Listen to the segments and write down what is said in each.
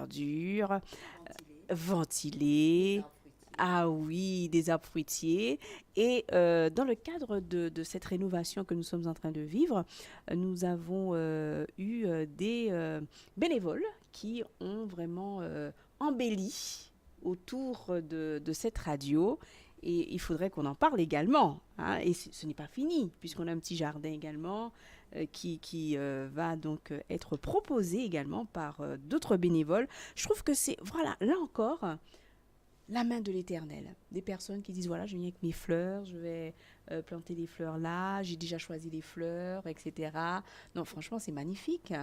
verdure, ventilée. Ah oui, des arbres fruitiers. Et dans le cadre de cette rénovation que nous sommes en train de vivre, nous avons eu des bénévoles qui ont vraiment embelli autour de cette radio. Et il faudrait qu'on en parle également, hein. Et ce n'est pas fini, puisqu'on a un petit jardin également qui va donc être proposé également par d'autres bénévoles. Je trouve que c'est, voilà, là encore la main de l'Éternel. Des personnes qui disent, voilà, je viens avec mes fleurs, je vais planter des fleurs là, j'ai déjà choisi les fleurs, etc. Non, franchement, c'est magnifique.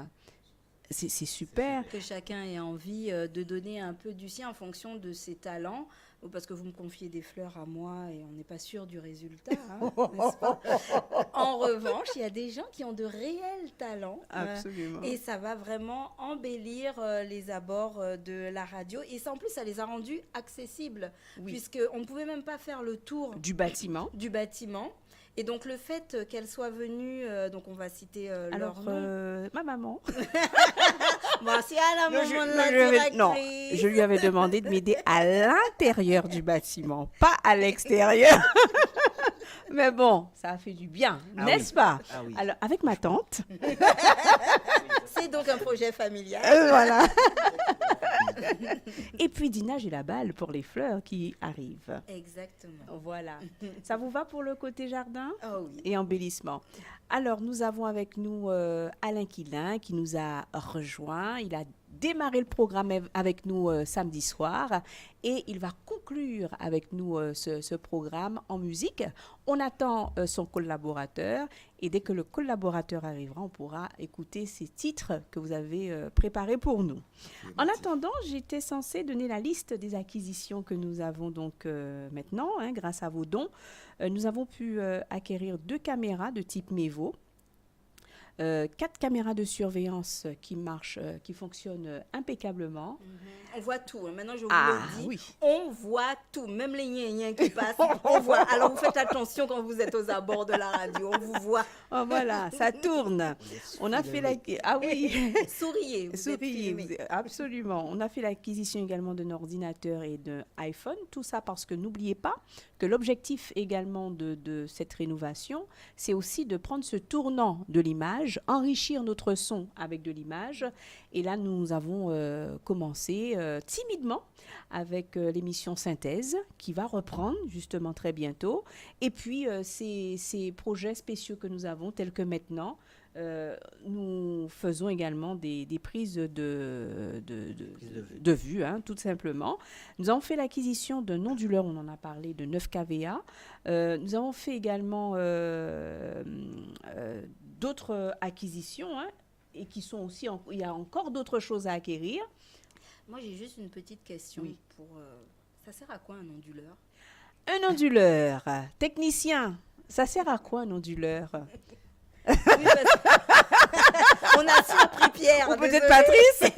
C'est super. Que chacun ait envie de donner un peu du sien en fonction de ses talents, ou parce que vous me confiez des fleurs à moi et on n'est pas sûr du résultat, hein, n'est-ce pas? En revanche, il y a des gens qui ont de réels talents. Absolument. Et ça va vraiment embellir les abords de la radio. Et ça, en plus, ça les a rendus accessibles, Oui. puisqu'on ne pouvait même pas faire le tour Du bâtiment. du bâtiment. Et donc, le fait qu'elle soit venue, donc on va citer Alors, leur nom. ma maman. Voici à la Non, maman de la directrice. non, je lui avais demandé de m'aider à l'intérieur du bâtiment, pas à l'extérieur. Mais bon, ça a fait du bien, Ah n'est-ce oui. pas? Ah oui. Alors, avec ma tante, C'est donc un projet familial. voilà. Et puis Dina, j'ai la balle pour les fleurs qui arrivent. Exactement. Voilà. Ça vous va pour le côté jardin Oh oui. et embellissement? Alors, nous avons avec nous Alain Quilin qui nous a rejoint. Il a démarré le programme avec nous samedi soir et il va conclure avec nous ce programme en musique. On attend son collaborateur et dès que le collaborateur arrivera, on pourra écouter ces titres que vous avez préparés pour nous. En attendant, j'étais censée donner la liste des acquisitions que nous avons donc maintenant, hein, grâce à vos dons. Nous avons pu acquérir 2 caméras de type Mevo, 4 caméras de surveillance qui marchent, qui fonctionnent impeccablement. On voit tout. Hein. Maintenant, je vous Ah le dis. oui. On voit tout. Même les gnins qui passent, on voit. Alors, vous faites attention quand vous êtes aux abords de la radio. On vous voit. Oh voilà, ça tourne. On a fait la... Ah oui. Souriez. Vous êtes Souriez, filmés. absolument. On a fait l'acquisition également d'un ordinateur et d'un iPhone. Tout ça parce que n'oubliez pas que l'objectif également de cette rénovation, c'est aussi de prendre ce tournant de l'image, enrichir notre son avec de l'image. Et là, nous avons commencé timidement avec l'émission Synthèse qui va reprendre justement très bientôt. Et puis, ces projets spéciaux que nous avons, tels que maintenant, nous faisons également des prises de vue, hein, tout simplement. Nous avons fait l'acquisition d'un onduleur, on en a parlé, de 9 kVA. Nous avons fait également d'autres acquisitions, hein, et qui sont aussi, il y a encore d'autres choses à acquérir. Moi, j'ai juste une petite question. Oui. Pour, ça sert à quoi un onduleur? Un onduleur, technicien, ça sert à quoi un onduleur? Oui, on a surpris Pierre. Ou peut-être désolée. Patrice.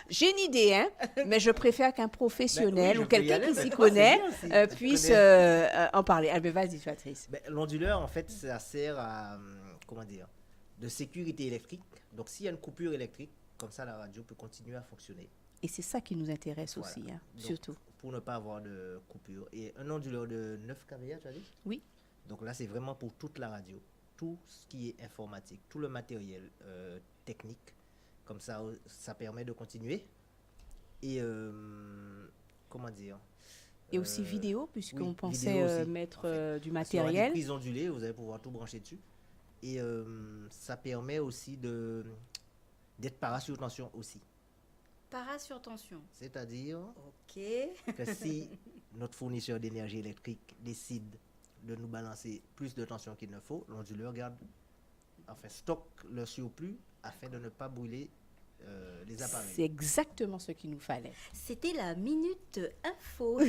J'ai une idée, hein, mais je préfère qu'un professionnel Ben oui, ou je peux y quelqu'un aller, qui mais s'y toi, c'est connaît bien, si tu puisse connais. en parler. Ah, ben vas-y, Patrice. Ben, l'onduleur, en fait, ça sert à, comment dire, de sécurité électrique. Donc, s'il y a une coupure électrique, comme ça, la radio peut continuer à fonctionner. Et c'est ça qui nous intéresse Voilà. aussi, hein, Donc, surtout. Pour ne pas avoir de coupure. Et un onduleur de 9 kVA, tu as dit? Oui. Donc là, c'est vraiment pour toute la radio. Tout ce qui est informatique, tout le matériel technique. Comme ça, ça permet de continuer. Et, comment dire? Et aussi vidéo, puisqu'on oui, pensait vidéo aussi, mettre en fait. du Parce qu'il y aura des matériel. prises ondulées, vous allez pouvoir tout brancher dessus. Et ça permet aussi d'être para-surtension aussi. Para-surtension. C'est-à-dire Ok. que si notre fournisseur d'énergie électrique décide de nous balancer plus de tension qu'il ne faut, l'onduleur stocke le surplus afin de ne pas brûler les appareils. C'est exactement ce qu'il nous fallait. C'était la minute info.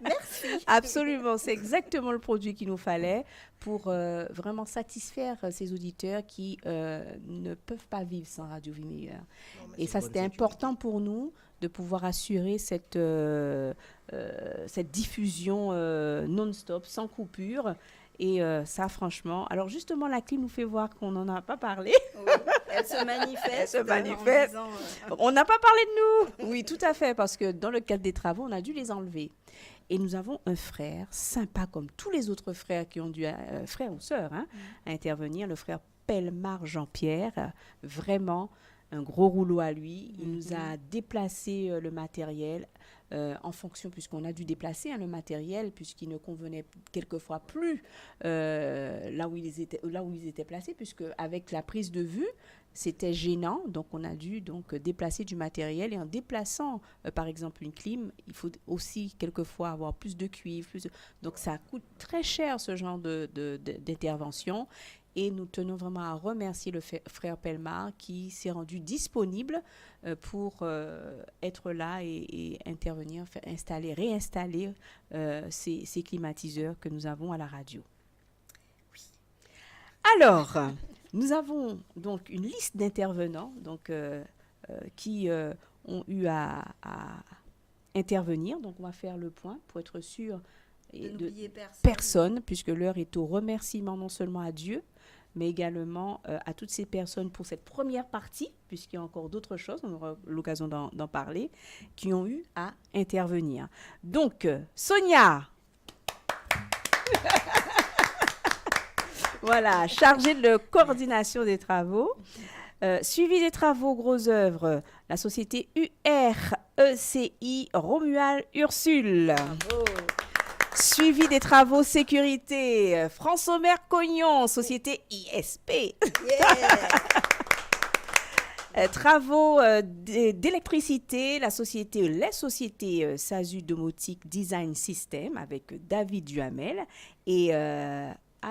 Merci. Absolument, c'est exactement le produit qu'il nous fallait pour vraiment satisfaire ces auditeurs qui ne peuvent pas vivre sans Radio Vie Meilleure. Non, mais Et c'est ça, une bonne c'était sécurité. important pour nous de pouvoir assurer cette diffusion non-stop, sans coupure. Et ça, franchement... Alors, justement, la clim nous fait voir qu'on n'en a pas parlé. Oui, elle se manifeste. Elle se en manifeste. disant, On n'a pas parlé de nous. Oui, tout à fait, parce que dans le cadre des travaux, on a dû les enlever. Et nous avons un frère, sympa comme tous les autres frères qui ont dû, frères ou sœurs, hein, intervenir, le frère Pellemar Jean-Pierre, vraiment un gros rouleau à lui. Il nous a déplacé le matériel en fonction, puisqu'on a dû déplacer le matériel, puisqu'il ne convenait quelquefois plus là où ils étaient placés, puisque avec la prise de vue, c'était gênant. Donc, on a dû déplacer du matériel. Et en déplaçant, par exemple, une clim, il faut aussi quelquefois avoir plus de cuivre. Donc, ça coûte très cher, ce genre d'intervention. Et nous tenons vraiment à remercier le frère Pellemar qui s'est rendu disponible pour être là et intervenir, réinstaller ces climatiseurs que nous avons à la radio. Oui. Alors, nous avons donc une liste d'intervenants qui ont eu à intervenir. Donc, on va faire le point pour être sûr de personne, puisque l'heure est au remerciement non seulement à Dieu, mais également à toutes ces personnes pour cette première partie, puisqu'il y a encore d'autres choses, on aura l'occasion d'en parler, qui ont eu à intervenir. Donc, Sonia, voilà, chargée de coordination des travaux. Suivi des travaux gros œuvres, la société URECI Romuald Ursule. Bravo. Suivi des travaux sécurité, France-Omer Cognon, société ISP. Yeah. Travaux d'électricité, les sociétés SASU Domotique Design System avec David Duhamel et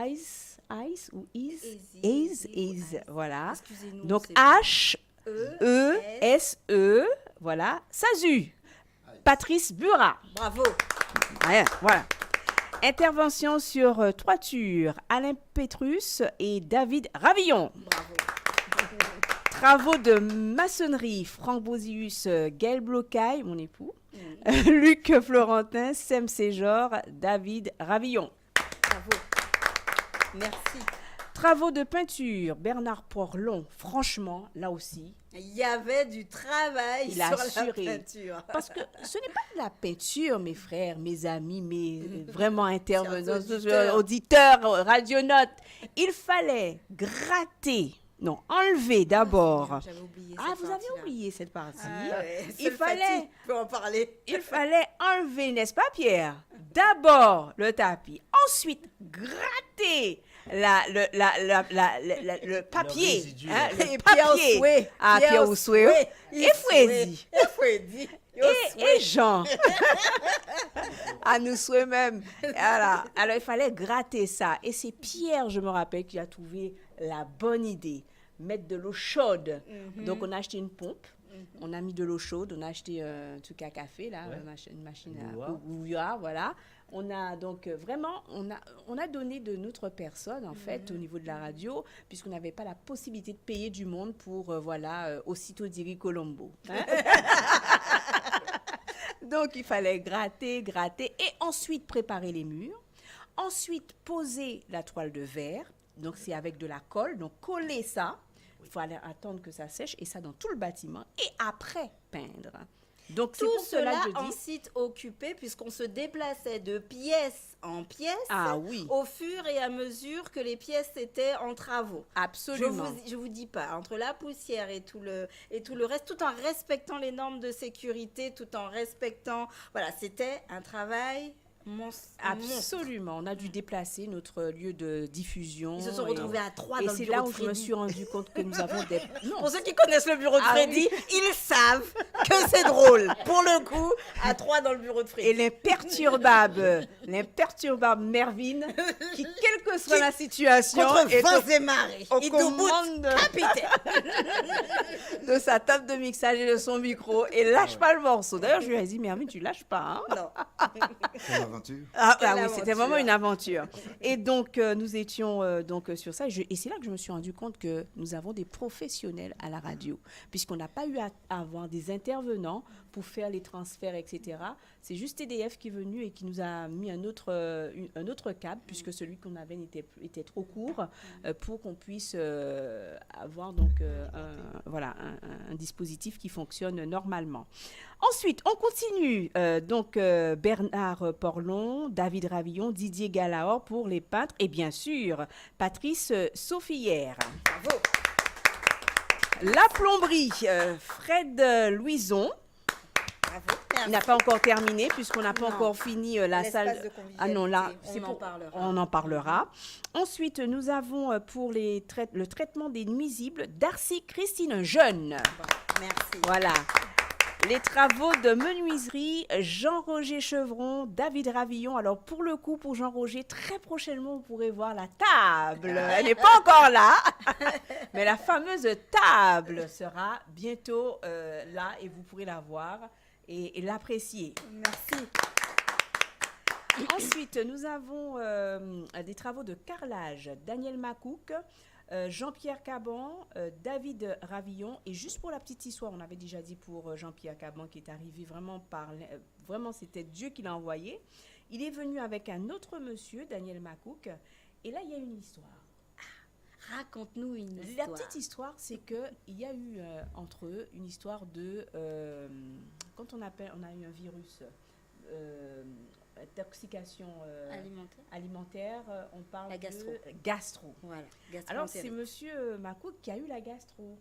Ice, voilà. Excusez-nous, Donc c'est H-E-S-E, voilà, SASU. Patrice Burat. Bravo. Ouais, voilà. Intervention sur toiture, Alain Pétrus et David Ravillon. Bravo. Travaux de maçonnerie, Franck Bosius, Gaël Blocaille, mon époux, Luc Florentin, Sem Séjor, David Ravillon. Bravo. Merci. Travaux de peinture, Bernard Porlon. Franchement, là aussi, il y avait du travail il a sur assuré. la peinture. Parce que ce n'est pas de la peinture, mes frères, mes amis, mes vraiment intervenants, auditeurs, radionautes. Il fallait gratter, non, enlever d'abord. J'avais oublié Ah, cette vous avez partie-là. oublié cette partie. Ah ouais, Il seule fallait- fatigue peut en parler. Il fallait enlever, n'est-ce pas, Pierre? D'abord le tapis, ensuite gratter le papier, résidu, hein, là. le Et Pierre papier. Oussoué. Ah, Pierre Oussoué. Et Fouedi. Et Jean. À nous souhaiter même. Voilà. Alors, il fallait gratter ça. Et c'est Pierre, je me rappelle, qui a trouvé la bonne idée. Mettre de l'eau chaude. Donc, on a acheté une pompe. On a mis de l'eau chaude. On a acheté un truc à café, là, Ouais. une machine à Bouilloire. bouilloire, voilà. On a donc vraiment, on a donné de notre personne, en fait, au niveau de la radio, puisqu'on n'avait pas la possibilité de payer du monde pour, aussitôt dire Colombo. Hein? Donc, il fallait gratter et ensuite préparer les murs. Ensuite, poser la toile de verre. Donc, c'est avec de la colle. Donc, coller ça. Il faut aller attendre que ça sèche et ça dans tout le bâtiment. Et après, peindre. Donc, c'est Tout pour cela cela que je en dis... site occupé, puisqu'on se déplaçait de pièce en pièce Ah oui, au fur et à mesure que les pièces étaient en travaux. absolument. Je vous dis pas, entre la poussière et tout le reste, tout en respectant les normes de sécurité, tout en respectant... Voilà, c'était un travail monstre. Absolument. On a dû déplacer notre lieu de diffusion. Ils se sont retrouvés à 3 Et dans le c'est bureau là de où je me Freddy. suis rendu compte que nous avons des... Non, Pour ceux qui connaissent le bureau de Ah Freddy, oui. ils savent que c'est drôle. Pour le coup, à 3 dans le bureau de Freddy. et l'imperturbable Mervyn, qui, quelle que soit la situation, Contre est vents et marées. au Il debout, commande capitaine. de sa table de mixage et de son micro et lâche pas le morceau. D'ailleurs, je lui ai dit, Mervyn, tu lâches pas. Hein? Non. C'est l'aventure. Ah oui, l'aventure. c'était vraiment une aventure. Et donc, nous étions sur ça. Et c'est là que je me suis rendu compte que nous avons des professionnels à la radio, puisqu'on n'a pas eu à avoir des intervenants intervenants pour faire les transferts, etc. C'est juste TDF qui est venu et qui nous a mis un autre câble, puisque celui qu'on avait était trop court, pour qu'on puisse avoir donc un dispositif qui fonctionne normalement. Ensuite, on continue. Bernard Porlon, David Ravillon, Didier Galaor pour les peintres et bien sûr Patrice Sophillère. Bravo. La plomberie, Fred Louison. Bravo. Il n'a pas encore terminé puisqu'on n'a pas encore fini la L'espace salle. de convivialité, Ah non, là, on en parlera. Ensuite, nous avons pour le traitement des nuisibles Darcy Christine Jeune. Bon, merci. Voilà. Les travaux de menuiserie, Jean-Roger Chevron, David Ravillon. Alors, pour le coup, pour Jean-Roger, très prochainement, vous pourrez voir la table. Elle n'est pas encore là, mais la fameuse table sera bientôt là et vous pourrez la voir et l'apprécier. Merci. Ensuite, nous avons des travaux de carrelage, Daniel Macouk, Jean-Pierre Caban, David Ravillon. Et juste pour la petite histoire, on avait déjà dit pour Jean-Pierre Caban qui est arrivé vraiment c'était Dieu qui l'a envoyé. Il est venu avec un autre monsieur, Daniel Macouk. Et là, il y a une histoire. Raconte-nous une histoire. La petite histoire, c'est qu'il y a eu entre eux une histoire de... quand on a eu un virus... intoxication alimentaire, on parle la gastro. de gastro. Voilà, alors, c'est monsieur Macouk qui a eu la gastro.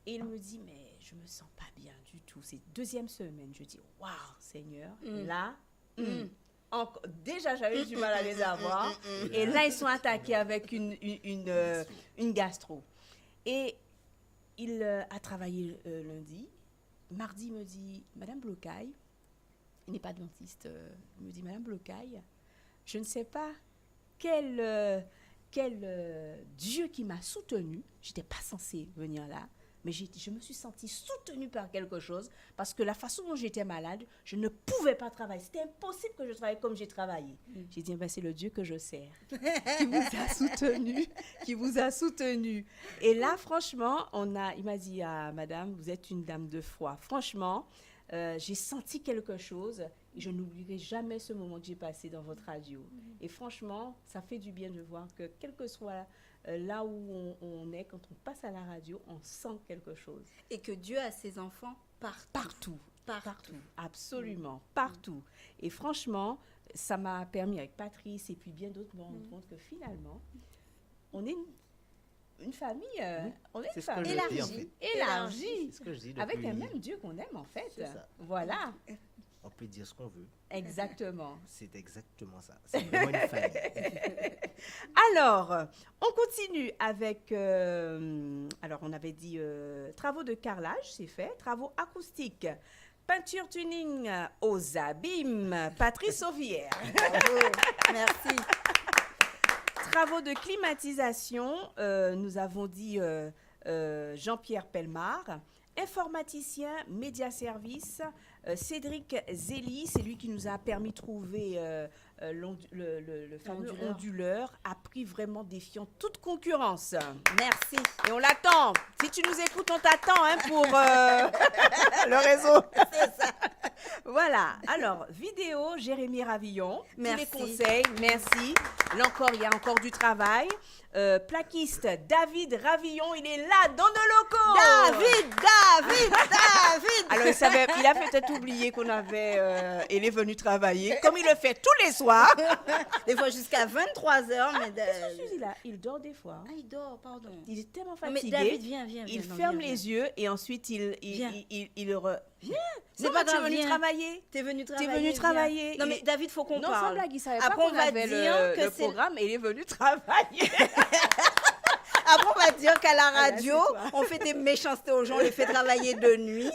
Et il me dit, mais je me sens pas bien du tout. C'est 2e semaine. Je dis, waouh, Seigneur, là, déjà, j'avais du mal à les avoir. Et là, ils sont attaqués avec une gastro. Et il a travaillé lundi. Mardi, il me dit, Madame Blocaille, il n'est pas dentiste, il me dit, Madame Blocaille, je ne sais pas quel Dieu qui m'a soutenue. Je n'étais pas censée venir là, mais je me suis sentie soutenue par quelque chose parce que la façon dont j'étais malade, je ne pouvais pas travailler. C'était impossible que je travaille comme j'ai travaillé. J'ai dit, c'est le Dieu que je sers qui vous a soutenu. Et là, franchement, il m'a dit, Madame, vous êtes une dame de foi. Franchement, j'ai senti quelque chose et je n'oublierai jamais ce moment que j'ai passé dans votre radio. Et franchement, ça fait du bien de voir que quel que soit là où on est, quand on passe à la radio, on sent quelque chose. Et que Dieu a ses enfants partout. Absolument, partout. Et franchement, ça m'a permis avec Patrice et puis bien d'autres de me rendre compte que finalement, on est une famille, on est une famille élargie. C'est ce que je dis depuis... Avec un même Dieu qu'on aime, en fait. C'est ça. Voilà. On peut dire ce qu'on veut. Exactement. C'est exactement ça. C'est vraiment une famille. Alors, on continue avec... alors, on avait dit travaux de carrelage, c'est fait. Travaux acoustiques. Peinture tuning aux abîmes. Patrice Sauvière. Bravo. Merci. Travaux de climatisation, nous avons dit Jean-Pierre Pellemard. Informaticien, média service, Cédric Zélie, c'est lui qui nous a permis de trouver le fameux onduleur, à prix vraiment défiant toute concurrence. Merci. Et on l'attend. Si tu nous écoutes, on t'attend pour le réseau. C'est ça. Voilà. Alors, vidéo, Jérémy Ravillon. Merci. Tous les conseils, merci. Là encore, il y a encore du travail. Plaquiste, David Ravillon, il est là, dans nos locaux. David. Alors, il a peut-être oublié qu'on avait... il est venu travailler, comme il le fait tous les soirs. Des fois jusqu'à 23h. Mais il dort des fois. Ah, il dort, pardon. Il est tellement Mais fatigué. David, viens. Il ferme les yeux et ensuite il Viens. C'est pas, tu es venu travailler. T'es venu travailler. Non, mais David, faut qu'on parle. Non, sans blague, il savait Après, pas qu'on avait le programme et il est venu travailler. Après, on va dire qu'à la radio, on fait des méchancetés aux gens, on les fait travailler de nuit,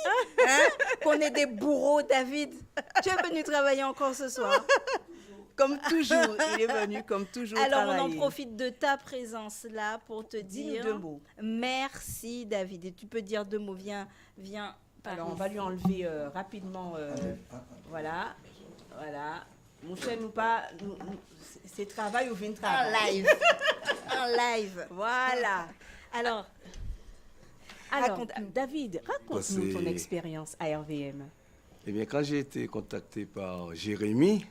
qu'on est des bourreaux. David, tu es venu travailler encore ce soir. Comme toujours, il est venu comme toujours Alors, travailler. on en profite de ta présence là pour te Dis-nous dire 2 mots. Merci, David. Et tu peux dire 2 mots. Viens. Alors, on va lui enlever rapidement. Voilà. Mon cher, c'est travail ou vient travail. En live. Voilà. Alors, Alors, Raconte-nous. David, raconte-nous ton C'est- expérience à RVM. Eh bien, quand j'ai été contacté par Jérémy,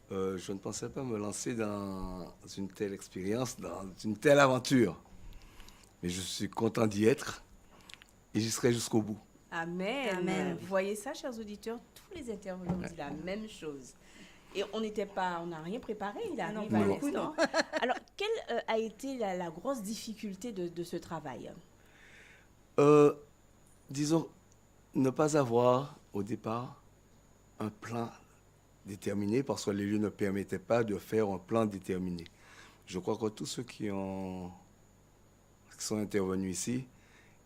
je ne pensais pas me lancer dans une telle expérience, dans une telle aventure. Mais je suis content d'y être et j'y serai jusqu'au bout. Amen. Amen. Vous voyez ça, chers auditeurs, tous les intervenants disent la même chose. Et on n'a rien préparé, il Ah non, arrive pour à le coup, l'instant. Alors, quelle a été la grosse difficulté de ce travail? Disons, ne pas avoir au départ un plan déterminé parce que les lieux ne permettaient pas de faire un plan déterminé. Je crois que tous ceux qui sont intervenus ici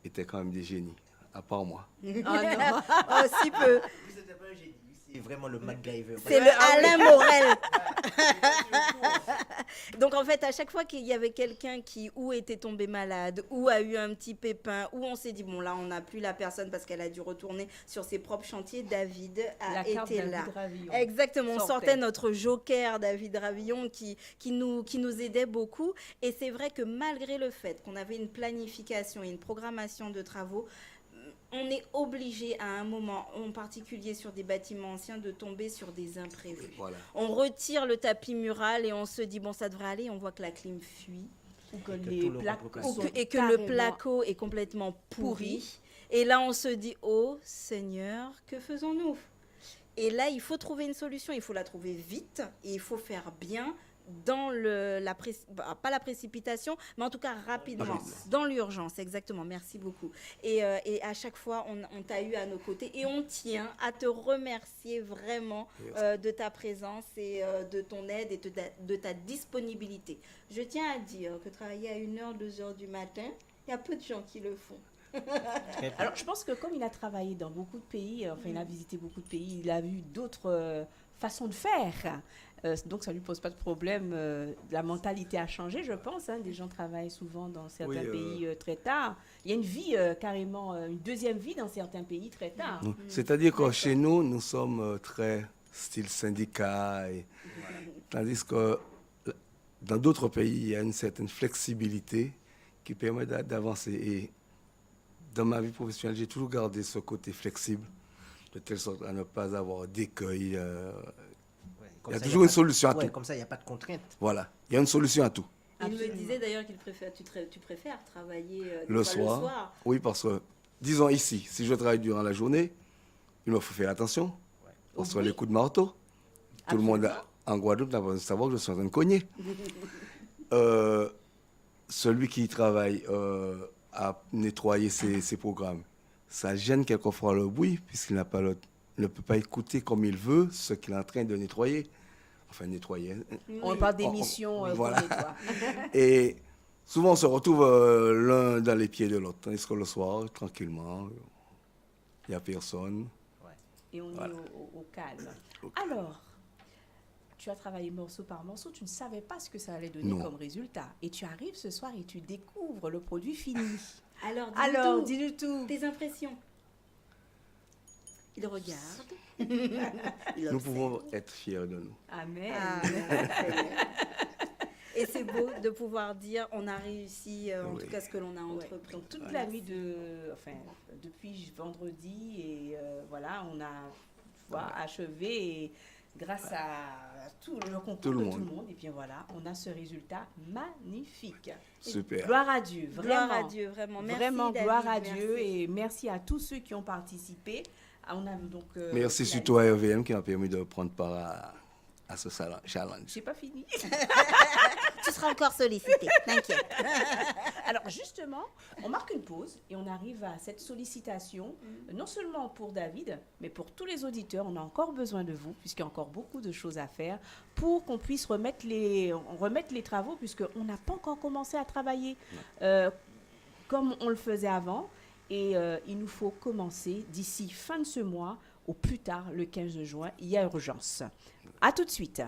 étaient quand même des génies, à part moi. Ah non. Oh, si peu. C'était pas un génie, c'est vraiment le MacGyver. C'est le Alain Morel. Donc en fait, à chaque fois qu'il y avait quelqu'un qui ou était tombé malade, ou a eu un petit pépin, ou on s'est dit, bon là, on n'a plus la personne parce qu'elle a dû retourner sur ses propres chantiers, David a La carte été David là. Ravillon. Exactement, on sortait. sortait notre joker David Ravillon qui nous aidait beaucoup. Et c'est vrai que malgré le fait qu'on avait une planification et une programmation de travaux, on est obligé à un moment, en particulier sur des bâtiments anciens, de tomber sur des imprévus. Voilà. On retire le tapis mural et on se dit, bon, ça devrait aller, on voit que la clim fuit. Ou que que les tout le plaques contreplaqué. sont Et que le carrément- placo est complètement pourri. Et là, on se dit, oh Seigneur, que faisons-nous? Et là, il faut trouver une solution, il faut la trouver vite et il faut faire bien dans pas la précipitation, mais en tout cas rapidement, Rapidement. dans l'urgence, exactement, merci beaucoup. Et à chaque fois, on t'a eu à nos côtés et on tient à te remercier vraiment de ta présence et de ton aide et de ta disponibilité. Je tiens à dire que travailler à 1h, 2h du matin, il y a peu de gens qui le font. Alors, je pense que comme il a travaillé dans beaucoup de pays, enfin, il a visité beaucoup de pays, il a vu d'autres façons de faire. Donc, ça ne lui pose pas de problème. La mentalité a changé, je pense. Hein. Des gens travaillent souvent dans certains Oui, pays très tard. Il y a une vie carrément, une deuxième vie dans certains pays très tard. C'est-à-dire que chez nous, nous sommes très style syndicat, tandis que dans d'autres pays, il y a une certaine flexibilité qui permet d'avancer. Et dans ma vie professionnelle, j'ai toujours gardé ce côté flexible, de telle sorte à ne pas avoir d'écueil. Il y a toujours une solution à tout. Comme ça, il n'y a pas de contrainte. Voilà, il y a une solution à tout. Il me Absolument. disait d'ailleurs tu préfères travailler des Le fois soir. Oui, parce que, disons ici, si je travaille durant la journée, il me faut faire attention. Parce que Oui. les coups de marteau, tout le monde en Guadeloupe n'a pas besoin de savoir que je suis en train de cogner. Celui qui travaille à nettoyer ses programmes, ça gêne quelquefois le bruit, puisqu'il ne peut pas écouter comme il veut ce qu'il est en train de nettoyer. Enfin, nettoyer. On parle d'émissions voilà. qu'on nettoie. Et souvent, on se retrouve l'un dans les pieds de l'autre. Tandis que le soir, tranquillement, il n'y a personne. Et on Voilà. est au calme. Alors, tu as travaillé morceau par morceau, tu ne savais pas ce que ça allait donner Non. comme résultat. Et tu arrives ce soir et tu découvres le produit fini. Alors, Alors, dis-nous dis-nous tout. tes impressions. Il regarde. Il Nous observe. pouvons être fiers de nous. Amen. Ah, et c'est beau de pouvoir dire on a réussi, en Oui. tout cas ce que l'on a Ouais. entrepris. Donc toute la nuit depuis vendredi et voilà, on a achevé et grâce à tout le concours Tout le de monde. tout le monde et bien voilà, on a ce résultat magnifique. Super. Gloire à Dieu, vraiment. Gloire à Dieu, vraiment. Merci, Vraiment, David, gloire à merci. Dieu et merci à tous ceux qui ont participé. On a donc Merci surtout à RVM qui m'a permis de prendre part à ce challenge. j'ai pas fini. Tu seras encore sollicité, t'inquiète. Alors justement, on marque une pause et on arrive à cette sollicitation, non seulement pour David, mais pour tous les auditeurs. On a encore besoin de vous, puisqu'il y a encore beaucoup de choses à faire, pour qu'on puisse remettre les travaux, puisqu'on n'a pas encore commencé à travailler comme on le faisait avant. Et il nous faut commencer d'ici fin de ce mois, au plus tard le 15 juin. Il y a urgence. À tout de suite.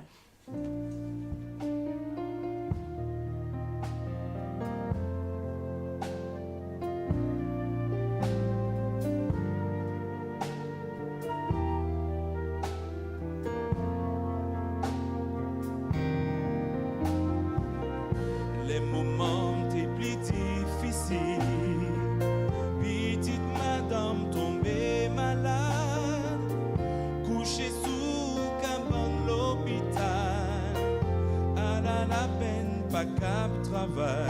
Les moments les plus difficiles pas cap travail.